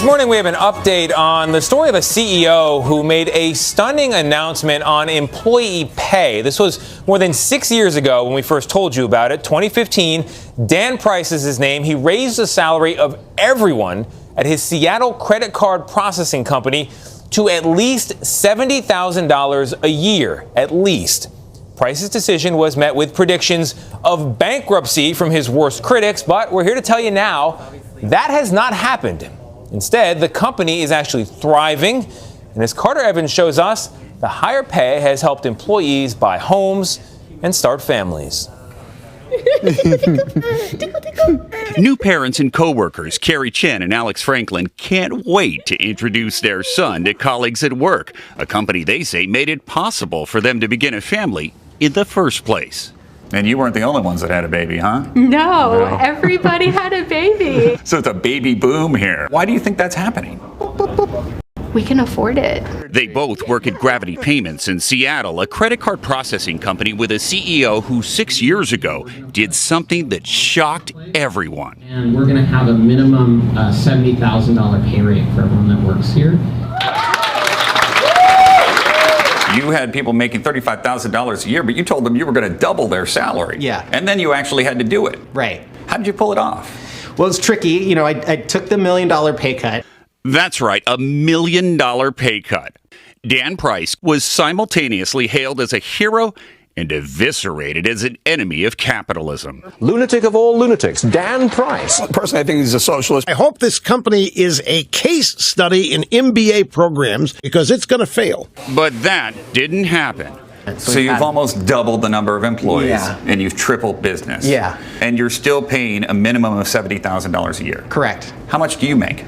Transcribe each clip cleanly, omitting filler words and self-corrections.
This morning we have an update on the story of a CEO who made a stunning announcement on employee pay. This was more than 6 years ago when we first told you about it. 2015, Dan Price is his name. He raised the salary of everyone at his Seattle credit card processing company to at least $70,000 a year, at least. Price's decision was met with predictions of bankruptcy from his worst critics, but we're here to tell you now that has not happened. Instead, the company is actually thriving, and as Carter Evans shows us, the higher pay has helped employees buy homes and start families. New parents and coworkers Carrie Chen and Alex Franklin can't wait to introduce their son to colleagues at work, a company they say made it possible for them to begin a family in the first place. And you weren't the only ones that had a baby, huh? No, everybody had a baby. So it's a baby boom here. Why do you think that's happening? We can afford it. They both work at Gravity Payments in Seattle, a credit card processing company with a CEO who 6 years ago did something that shocked everyone. And we're going to have a minimum $70,000 pay rate for everyone that works here. You had people making $35,000 a year, but you told them you were going to double their salary. Yeah. And then you actually had to do it. Right. How did you pull it off? Well, it's tricky. You know, I took the $1 million pay cut. That's right, $1 million pay cut. Dan Price was simultaneously hailed as a hero and eviscerated as an enemy of capitalism. Lunatic of all lunatics, Dan Price. Personally, I think he's a socialist. I hope this company is a case study in MBA programs because it's going to fail. But that didn't happen. So you've almost doubled the number of employees, and you've tripled business. Yeah. And you're still paying a minimum of $70,000 a year. Correct. How much do you make?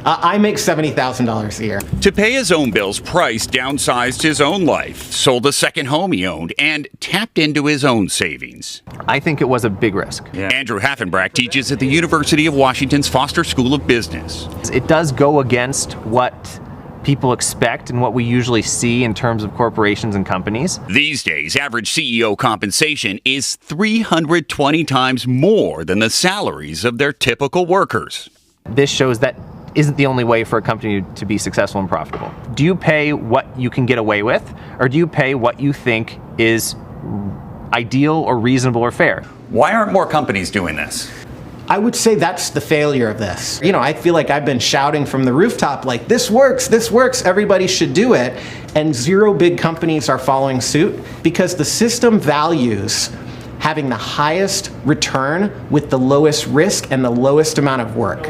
I make $70,000 a year. To pay his own bills, Price downsized his own life, sold a second home he owned, and tapped into his own savings. I think it was a big risk. Yeah. Andrew Haffenbrack teaches at the University of Washington's Foster School of Business. It does go against what people expect and what we usually see in terms of corporations and companies. These days, average CEO compensation is 320 times more than the salaries of their typical workers. This shows that isn't the only way for a company to be successful and profitable. Do you pay what you can get away with, or do you pay what you think is ideal or reasonable or fair? Why aren't more companies doing this? I would say that's the failure of this. You know, I feel like I've been shouting from the rooftop like, this works, everybody should do it. And 0 big companies are following suit because the system values having the highest return with the lowest risk and the lowest amount of work.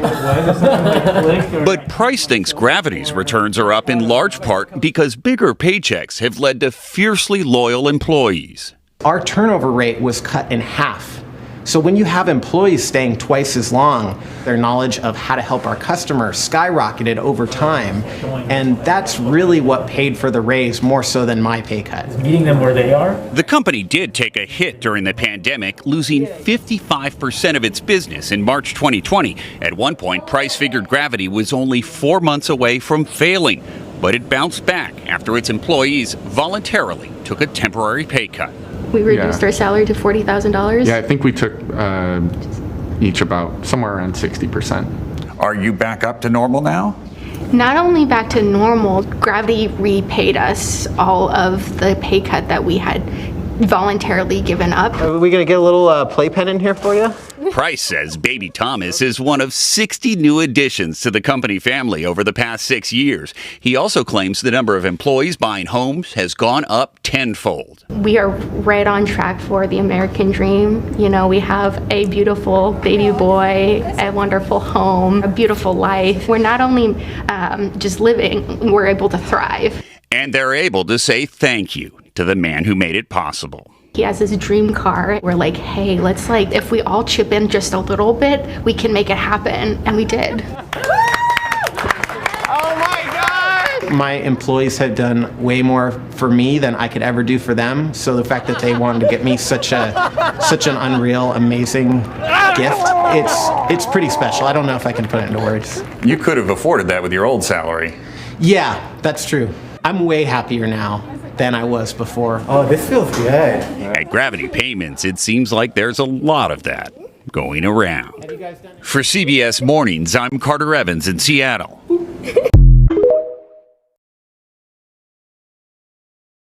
But Price thinks Gravity's returns are up in large part because bigger paychecks have led to fiercely loyal employees. Our turnover rate was cut in half. So when you have employees staying twice as long, their knowledge of how to help our customers skyrocketed over time. And that's really what paid for the raise more so than my pay cut. Meeting them where they are. The company did take a hit during the pandemic, losing 55% of its business in March 2020. At one point, Price figured Gravity was only 4 months away from failing. But it bounced back after its employees voluntarily took a temporary pay cut. We reduced our salary to $40,000. Yeah, I think we took each about somewhere around 60%. Are you back up to normal now? Not only back to normal, Gravity repaid us all of the pay cut that we had voluntarily given up. Are we going to get a little playpen in here for you? Price says baby Thomas is one of 60 new additions to the company family over the past 6 years. He also claims the number of employees buying homes has gone up tenfold. We are right on track for the American dream. You know, we have a beautiful baby boy, a wonderful home, a beautiful life. We're not only just living, we're able to thrive. And they're able to say thank you to the man who made it possible. He has his dream car. We're like, hey, let's if we all chip in just a little bit, we can make it happen. And we did. Oh my God! My employees had done way more for me than I could ever do for them. So the fact that they wanted to get me such an unreal, amazing gift, it's pretty special. I don't know if I can put it into words. You could have afforded that with your old salary. Yeah, that's true. I'm way happier now than I was before. Oh, this feels good. At Gravity Payments, it seems like there's a lot of that. going around. For CBS Mornings, I'm Carter Evans in Seattle.